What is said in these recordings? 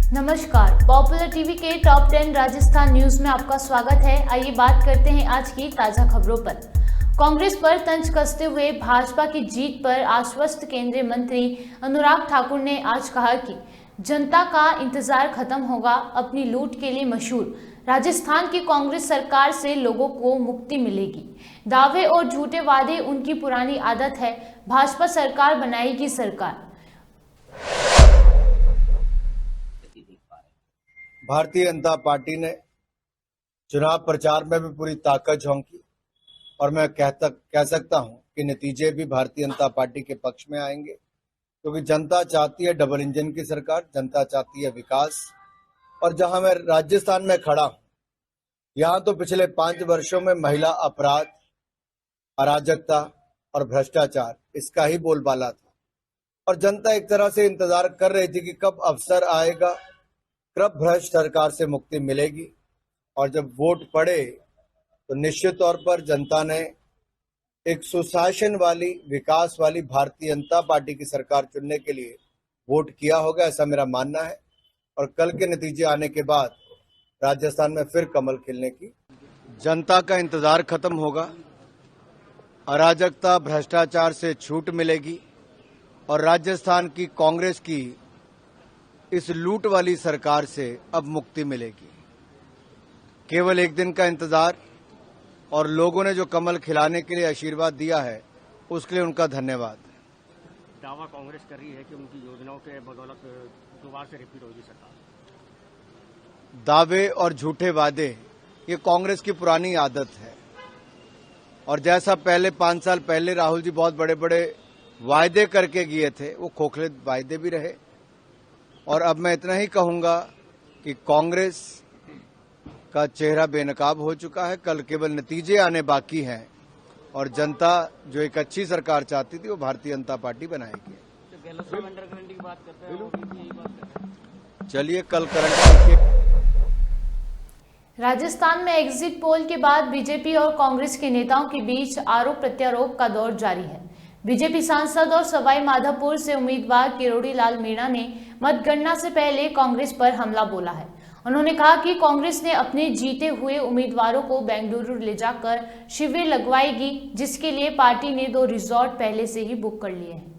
नमस्कार, popular TV के top 10 Rajasthan news में आपका स्वागत है। आइए बात करते हैं आज की ताजा खबरों पर। कांग्रेस पर तंज कसते हुए भाजपा की जीत पर आश्वस्त केंद्रीय मंत्री अनुराग ठाकुर ने आज कहा कि जनता का इंतजार खत्म होगा। अपनी लूट के लिए मशहूर राजस्थान की कांग्रेस सरकार से लोगों को मुक्ति मिलेगी। दावे और झूठे वादे उनकी पुरानी आदत है। भाजपा सरकार बनाएगी सरकार। भारतीय जनता पार्टी ने चुनाव प्रचार में भी पूरी ताकत झोंकी और मैं कह सकता हूं कि नतीजे भी भारतीय जनता पार्टी के पक्ष में आएंगे, क्योंकि जनता चाहती है डबल इंजन की सरकार, जनता चाहती है विकास। और जहां मैं राजस्थान में खड़ा हूं, यहां तो पिछले 5 वर्षों में महिला अपराध, अराजकता और भ्रष्टाचार इसका ही बोलबाला था और जनता एक तरह से इंतजार कर रही थी कि कब अवसर आएगा, कब भ्रष्ट सरकार से मुक्ति मिलेगी। और जब वोट पड़े तो निश्चित तौर पर जनता ने एक सुशासन वाली, विकास वाली भारतीय जनता पार्टी की सरकार चुनने के लिए वोट किया होगा, ऐसा मेरा मानना है। और कल के नतीजे आने के बाद राजस्थान में फिर कमल खिलने की जनता का इंतजार खत्म होगा, अराजकता भ्रष्टाचार से छूट मिलेगी और राजस्थान की कांग्रेस की इस लूट वाली सरकार से अब मुक्ति मिलेगी। केवल एक दिन का इंतजार और लोगों ने जो कमल खिलाने के लिए आशीर्वाद दिया है उसके लिए उनका धन्यवाद। दावा कांग्रेस कर रही है कि उनकी योजनाओं के बदौलत दोबारा से रिपीट होगी सरकार। दावे और झूठे वादे ये कांग्रेस की पुरानी आदत है और जैसा पहले 5 साल पहले राहुल जी बहुत बड़े बड़े वायदे करके गए थे, वो खोखले वायदे भी रहे। और अब मैं इतना ही कहूंगा कि कांग्रेस का चेहरा बेनकाब हो चुका है। कल केवल नतीजे आने बाकी हैं और जनता जो एक अच्छी सरकार चाहती थी वो भारतीय जनता पार्टी बनाएगी। चलिए कल करंट। राजस्थान में एग्जिट पोल के बाद बीजेपी और कांग्रेस के नेताओं के बीच आरोप प्रत्यारोप का दौर जारी है। बीजेपी सांसद और सवाई माधोपुर से उम्मीदवार किरोड़ी लाल मीणा ने मतगणना से पहले कांग्रेस पर हमला बोला है। उन्होंने कहा कि कांग्रेस ने अपने जीते हुए उम्मीदवारों को बेंगलुरु ले जाकर शिविर लगवाएगी, जिसके लिए पार्टी ने 2 रिजॉर्ट पहले से ही बुक कर लिए हैं।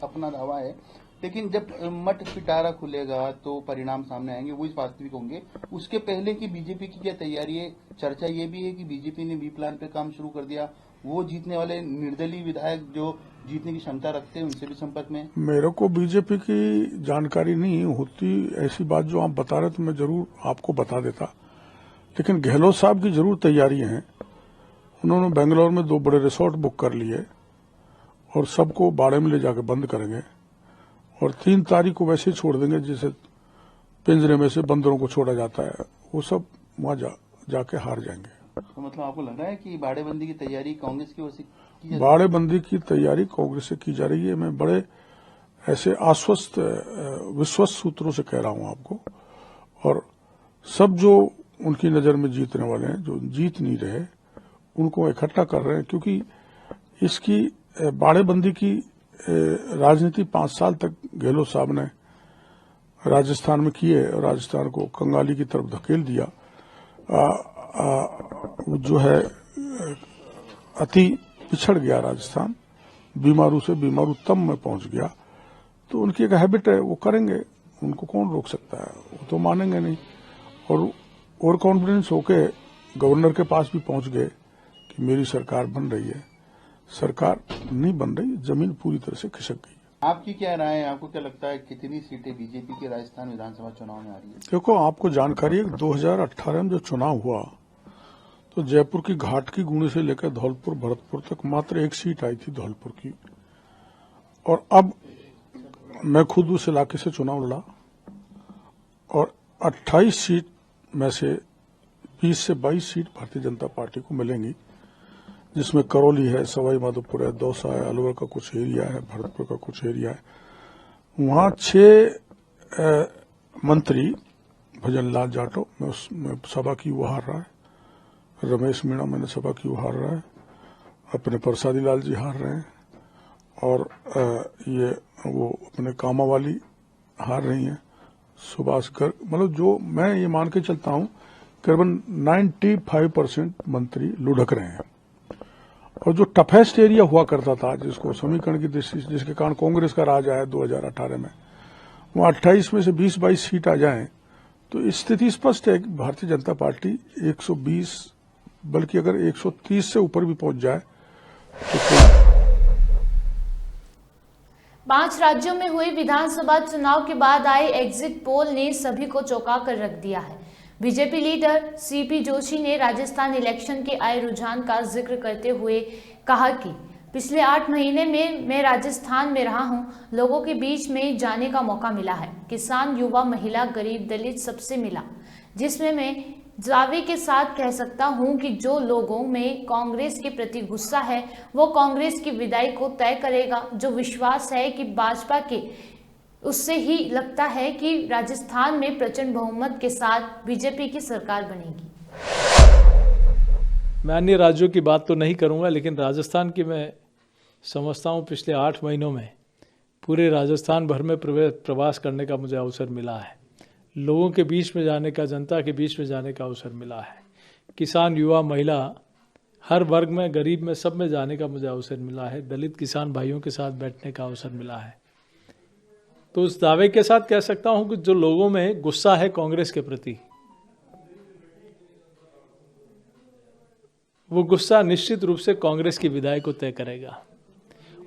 अपना दावा है, लेकिन जब मठ पिटारा खुलेगा तो परिणाम सामने आएंगे, वो इस वास्तविक होंगे। उसके पहले की बीजेपी की क्या तैयारी है? चर्चा ये भी है कि बीजेपी ने बी प्लान पे काम शुरू कर दिया। वो जीतने वाले निर्दलीय विधायक जो जीतने की क्षमता रखते हैं उनसे भी संपर्क में। मेरे को बीजेपी की जानकारी नहीं होती, ऐसी बात जो आप बता रहे तो मैं जरूर आपको बता देता। लेकिन गहलोत साहब की जरूर तैयारी है। उन्होंने बेंगलोर में 2 बड़े रिसोर्ट बुक कर लिए और सबको बाड़े में ले जाकर बंद करेंगे और 3 तारीख को वैसे ही छोड़ देंगे जैसे पिंजरे में से बंदरों को छोड़ा जाता है। वो सब वहां जाके हार जाएंगे। तो मतलब आपको लग रहा है कि बाड़ेबंदी की तैयारी कांग्रेस की ओर से की जा रही है? बाड़ेबंदी की तैयारी कांग्रेस से की जा रही है। मैं बड़े ऐसे आश्वस्त विश्वस्त सूत्रों से कह रहा हूं आपको। और सब जो उनकी नजर में जीतने वाले हैं, जो जीत नहीं रहे, उनको इकट्ठा कर रहे हैं, क्योंकि इसकी बाड़ेबंदी की राजनीति 5 साल तक गहलोत साहब ने राजस्थान में की है और राजस्थान को कंगाली की तरफ धकेल दिया। जो है अति पिछड़ गया राजस्थान, बीमारू से बीमारूतम में पहुंच गया। तो उनकी एक हैबिट है, वो करेंगे, उनको कौन रोक सकता है? वो तो मानेंगे नहीं। और कॉन्फिडेंस होके गवर्नर के पास भी पहुंच गए कि मेरी सरकार बन रही है। सरकार नहीं बन रही, जमीन पूरी तरह से खिसक गई। आपकी क्या राय है? आपको क्या लगता है कितनी सीटें बीजेपी के राजस्थान विधानसभा चुनाव में आ रही है? देखो, आपको जानकारी है 2018 में जो चुनाव हुआ तो जयपुर की घाट की गुणे से लेकर धौलपुर भरतपुर तक मात्र 1 सीट आई थी, धौलपुर की। और अब मैं खुद उस इलाके से चुनाव लड़ा और 28 सीट में से 20 से 22 सीट भारतीय जनता पार्टी को मिलेंगी, जिसमें करौली है, सवाई माधोपुर है, दौसा है, अलवर का कुछ एरिया है, भरतपुर का कुछ एरिया है। वहां 6 मंत्री, भजन लाल जाटव में उसमें सभा की वो हार रहा है, रमेश मीणा मैंने सभा की वो हार रहा है, अपने प्रसादी लाल जी हार रहे हैं और ये वो अपने कामा वाली हार रही हैं, सुभाष गर्ग, मतलब जो मैं ये मान के चलता हूं करीबन 95% मंत्री लुढ़क रहे हैं। और जो टफेस्ट एरिया हुआ करता था, जिसको समीकरण की दृष्टि से, जिसके कारण कांग्रेस का राज आया 2018 में, वो 28 में से 20-22 सीट आ जाएं, तो स्थिति स्पष्ट है कि भारतीय जनता पार्टी 120 बल्कि अगर 130 से ऊपर भी पहुंच जाए तो 5 राज्यों में हुए विधानसभा चुनाव के बाद आए एग्जिट पोल ने सभी को चौंका कर रख दिया है। बीजेपी लीडर सीपी जोशी ने राजस्थान इलेक्शन के आए रुझान का जिक्र करते हुए कहा कि पिछले 8 महीने में मैं राजस्थान में रहा हूं, लोगों के बीच में जाने का मौका मिला है। किसान, युवा, महिला, गरीब, दलित सबसे मिला, जिसमें मैं दावे के साथ कह सकता हूं कि जो लोगों में कांग्रेस के प्रति गुस्सा है वो कांग्रेस की विदाई को तय करेगा। जो विश्वास है कि भाजपा के, उससे ही लगता है कि राजस्थान में प्रचंड बहुमत के साथ बीजेपी की सरकार बनेगी। मैं अन्य राज्यों की बात तो नहीं करूंगा, लेकिन राजस्थान की मैं समझता हूं पिछले 8 महीनों में पूरे राजस्थान भर में प्रवास करने का मुझे अवसर मिला है। लोगों के बीच में जाने का, जनता के बीच में जाने का अवसर मिला है। किसान, युवा, महिला, हर वर्ग में, गरीब में, सब में जाने का मुझे अवसर मिला है। दलित किसान भाइयों के साथ बैठने का अवसर मिला है। तो उस दावे के साथ कह सकता हूं कि जो लोगों में गुस्सा है कांग्रेस के प्रति, वो गुस्सा निश्चित रूप से कांग्रेस की विदाई को तय करेगा।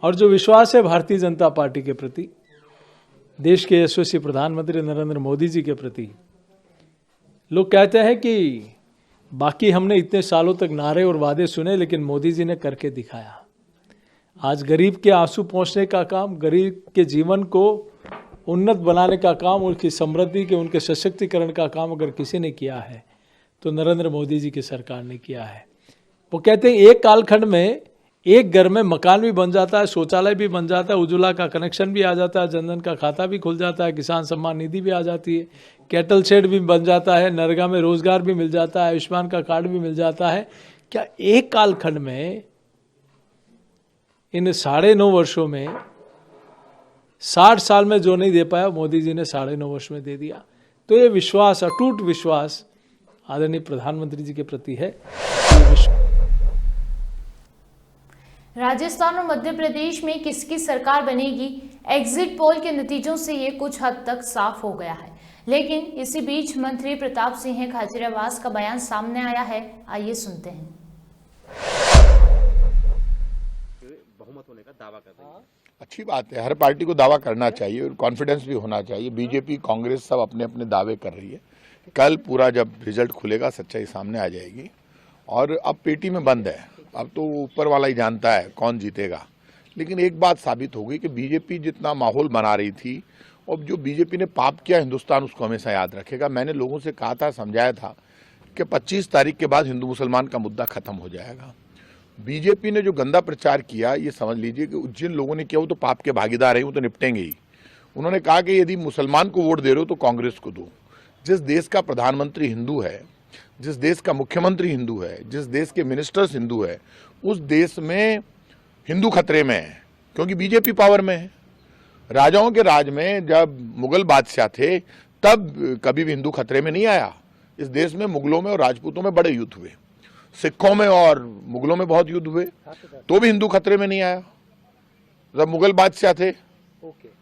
और जो विश्वास है भारतीय जनता पार्टी के प्रति, देश के यशस्वी प्रधानमंत्री नरेंद्र मोदी जी के प्रति, लोग कहते हैं कि बाकी हमने इतने सालों तक नारे और वादे सुने, लेकिन मोदी जी ने करके दिखाया। आज गरीब के आंसू पहुंचने का काम, गरीब के जीवन को उन्नत बनाने का काम, उनकी समृद्धि के, उनके सशक्तिकरण का काम अगर किसी ने किया है तो नरेंद्र मोदी जी की सरकार ने किया है। वो कहते हैं एक कालखंड में एक घर में मकान भी बन जाता है, शौचालय भी बन जाता है, उज्ज्वला का कनेक्शन भी आ जाता है, जनधन का खाता भी खुल जाता है, किसान सम्मान निधि भी आ जाती है, कैटल शेड भी बन जाता है, नरेगा में रोजगार भी मिल जाता है, आयुष्मान का कार्ड भी मिल जाता है। क्या एक कालखंड में, इन 9.5 वर्षों में, 60 साल में जो नहीं दे पाया मोदी जी ने 9.5 वर्ष में दे दिया। तो ये विश्वास, अटूट विश्वास आदरणीय प्रधानमंत्री जी के प्रति है। राजस्थान और मध्य प्रदेश में किसकी सरकार बनेगी, एग्जिट पोल के नतीजों से ये कुछ हद तक साफ हो गया है। लेकिन इसी बीच मंत्री प्रताप सिंह खाचरियावास का बयान सामने आया है। आइए सुनते हैं। बहुमत होने का दावा कर रही है। अच्छी बात है, हर पार्टी को दावा करना चाहिए और कॉन्फिडेंस भी होना चाहिए। बीजेपी, कांग्रेस सब अपने अपने दावे कर रही है। कल पूरा जब रिजल्ट खुलेगा सच्चाई सामने आ जाएगी। और अब पेटी में बंद है, अब तो ऊपर वाला ही जानता है कौन जीतेगा। लेकिन एक बात साबित हो गई कि बीजेपी जितना माहौल बना रही थी, और जो बीजेपी ने पाप किया हिंदुस्तान उसको हमेशा याद रखेगा। मैंने लोगों से कहा था, समझाया था कि 25 तारीख के बाद हिंदू मुसलमान का मुद्दा खत्म हो जाएगा। बीजेपी ने जो गंदा प्रचार किया, ये समझ लीजिए कि जिन लोगों ने किया वो तो पाप के भागीदार हैं, वो तो निपटेंगे ही। उन्होंने कहा कि यदि मुसलमान को वोट दे रहे हो तो कांग्रेस को दो। जिस देश का प्रधानमंत्री हिंदू है, जिस देश का मुख्यमंत्री हिंदू है, जिस देश के मिनिस्टर्स हिंदू है, उस देश में हिंदू खतरे में है, क्योंकि बीजेपी पावर में है। राजाओं के राज में जब मुगल बादशाह थे तब कभी भी हिंदू खतरे में नहीं आया। इस देश में मुगलों में और राजपूतों में बड़े युद्ध हुए, सिखों में और मुगलों में बहुत युद्ध हुए, तो भी हिंदू खतरे में नहीं आया जब मुगल बादशाह थे।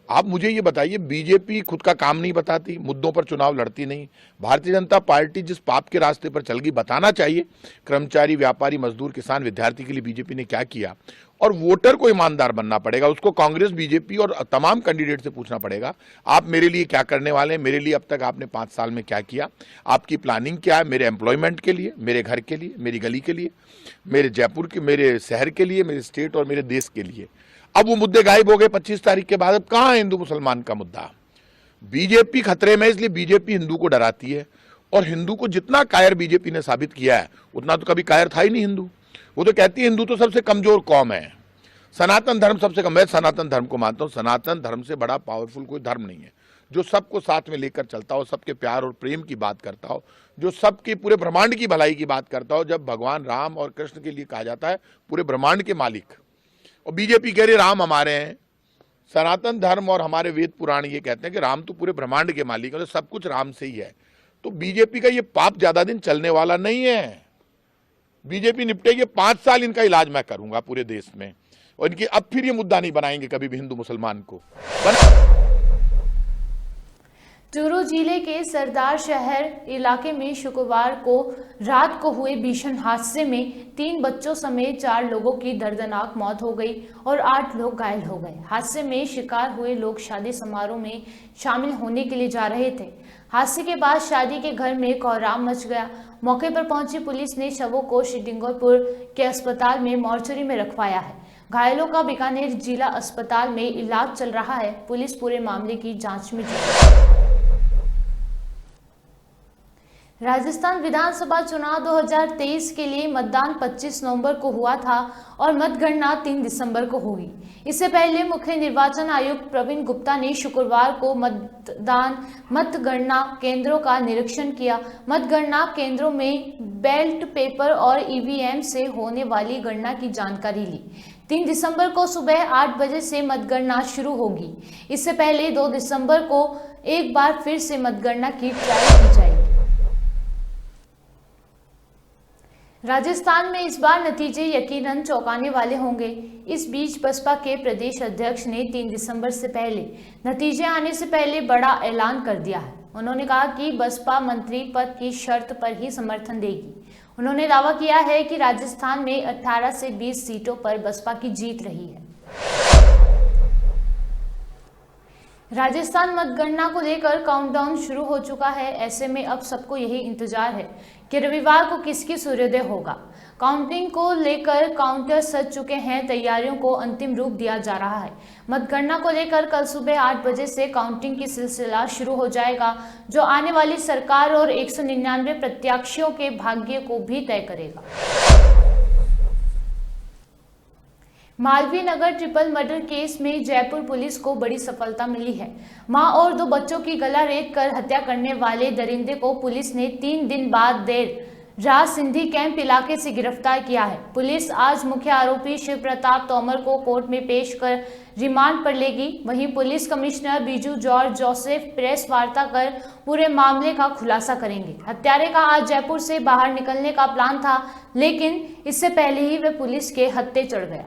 आप मुझे ये बताइए, बीजेपी खुद का काम नहीं बताती, मुद्दों पर चुनाव लड़ती नहीं। भारतीय जनता पार्टी जिस पाप के रास्ते पर चल गई, बताना चाहिए कर्मचारी, व्यापारी, मजदूर, किसान, विद्यार्थी के लिए बीजेपी ने क्या किया। और वोटर को ईमानदार बनना पड़ेगा, उसको कांग्रेस, बीजेपी और तमाम कैंडिडेट से पूछना पड़ेगा, आप मेरे लिए क्या करने वाले हैं, मेरे लिए अब तक आपने 5 साल में क्या किया, आपकी प्लानिंग क्या है, मेरे एम्प्लॉयमेंट के लिए, मेरे घर के लिए, मेरी गली के लिए, मेरे जयपुर के, मेरे शहर के लिए, मेरे स्टेट और मेरे देश के लिए। अब वो मुद्दे गायब हो गए 25 तारीख के बाद। अब कहां है हिंदू मुसलमान का मुद्दा? बीजेपी खतरे में, इसलिए बीजेपी हिंदू को डराती है। और हिंदू को जितना कायर बीजेपी ने साबित किया है, उतना तो कभी कायर था ही नहीं हिंदू। वो तो कहती है हिंदू तो सबसे कमजोर कौम है, सनातन धर्म सबसे कम। मैं सनातन धर्म को मानता हूं, सनातन धर्म से बड़ा पावरफुल कोई धर्म नहीं है, जो सबको साथ में लेकर चलता हो, सबके प्यार और प्रेम की बात करता हो, जो सबके पूरे ब्रह्मांड की भलाई की बात करता हो। जब भगवान राम और कृष्ण के लिए कहा जाता है पूरे ब्रह्मांड के मालिक, और बीजेपी कह रही राम हमारे हैं। सनातन धर्म और हमारे वेद पुराण ये कहते हैं कि राम तो पूरे ब्रह्मांड के मालिक हैं, तो सब कुछ राम से ही है। तो बीजेपी का ये पाप ज्यादा दिन चलने वाला नहीं है। बीजेपी निपटेगी, 5 साल इनका इलाज मैं करूंगा पूरे देश में, और इनकी अब फिर ये मुद्दा नहीं बनाएंगे कभी भी हिंदू मुसलमान को। चूरू जिले के सरदार शहर इलाके में शुक्रवार को रात को हुए भीषण हादसे में 3 बच्चों समेत 4 लोगों की दर्दनाक मौत हो गई और 8 लोग घायल हो गए। हादसे में शिकार हुए लोग शादी समारोह में शामिल होने के लिए जा रहे थे। हादसे के बाद शादी के घर में कोहराम मच गया। मौके पर पहुंची पुलिस ने शवों को श्रीडिंगोपुर के अस्पताल में मॉर्चरी में रखवाया है। घायलों का बीकानेर जिला अस्पताल में इलाज चल रहा है। पुलिस पूरे मामले की जांच में जुटी है। राजस्थान विधानसभा चुनाव 2023 के लिए मतदान 25 नवंबर को हुआ था और मतगणना 3 दिसंबर को होगी। इससे पहले मुख्य निर्वाचन आयुक्त प्रवीण गुप्ता ने शुक्रवार को मतगणना केंद्रों का निरीक्षण किया। मतगणना केंद्रों में बैलेट पेपर और ईवीएम से होने वाली गणना की जानकारी ली। 3 दिसंबर को सुबह 8 बजे से मतगणना शुरू होगी। इससे पहले 2 दिसंबर को एक बार फिर से मतगणना की ट्रायल की जाएगी। राजस्थान में इस बार नतीजे यकीनन चौंकाने वाले होंगे। इस बीच बसपा के प्रदेश अध्यक्ष ने 3 दिसंबर से पहले नतीजे आने से पहले बड़ा ऐलान कर दिया है। उन्होंने कहा कि बसपा मंत्री पद की शर्त पर ही समर्थन देगी। उन्होंने दावा किया है कि राजस्थान में 18 से 20 सीटों पर बसपा की जीत रही है। राजस्थान मतगणना को लेकर काउंटडाउन शुरू हो चुका है। ऐसे में अब सबको यही इंतजार है कि रविवार को किसकी सूर्योदय होगा। काउंटिंग को लेकर काउंटर सज चुके हैं। तैयारियों को अंतिम रूप दिया जा रहा है। मतगणना को लेकर कल सुबह 8 बजे से काउंटिंग की सिलसिला शुरू हो जाएगा, जो आने वाली सरकार और 199 प्रत्याशियों के भाग्य को भी तय करेगा। Malviya Nagar triple murder case में जयपुर पुलिस को बड़ी सफलता मिली है। मां और 2 बच्चों की गला रेत कर हत्या करने वाले दरिंदे को पुलिस ने 3 दिन बाद देर रात सिंधी कैंप इलाके से गिरफ्तार किया है। पुलिस आज मुख्य आरोपी शिव प्रताप तोमर को कोर्ट में पेश कर रिमांड पर लेगी। वहीं police commissioner Biju George Joseph press वार्ता कर पूरे मामले का खुलासा करेंगे। हत्यारे का आज जयपुर से बाहर निकलने का प्लान था, लेकिन इससे पहले ही वह पुलिस के हत्थे चढ़ गया।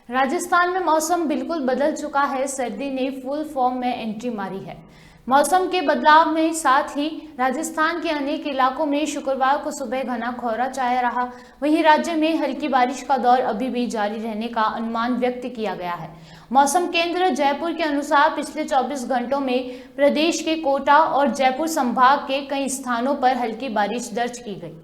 राजस्थान में मौसम बिल्कुल बदल चुका है। सर्दी ने फुल फॉर्म में एंट्री मारी है। मौसम के बदलाव में साथ ही राजस्थान के अनेक इलाकों में शुक्रवार को सुबह घना कोहरा छाया रहा। वहीं राज्य में हल्की बारिश का दौर अभी भी जारी रहने का अनुमान व्यक्त किया गया है। मौसम केंद्र जयपुर के अनुसार पिछले 24 घंटों में प्रदेश के कोटा और जयपुर संभाग के कई स्थानों पर हल्की बारिश दर्ज की गई।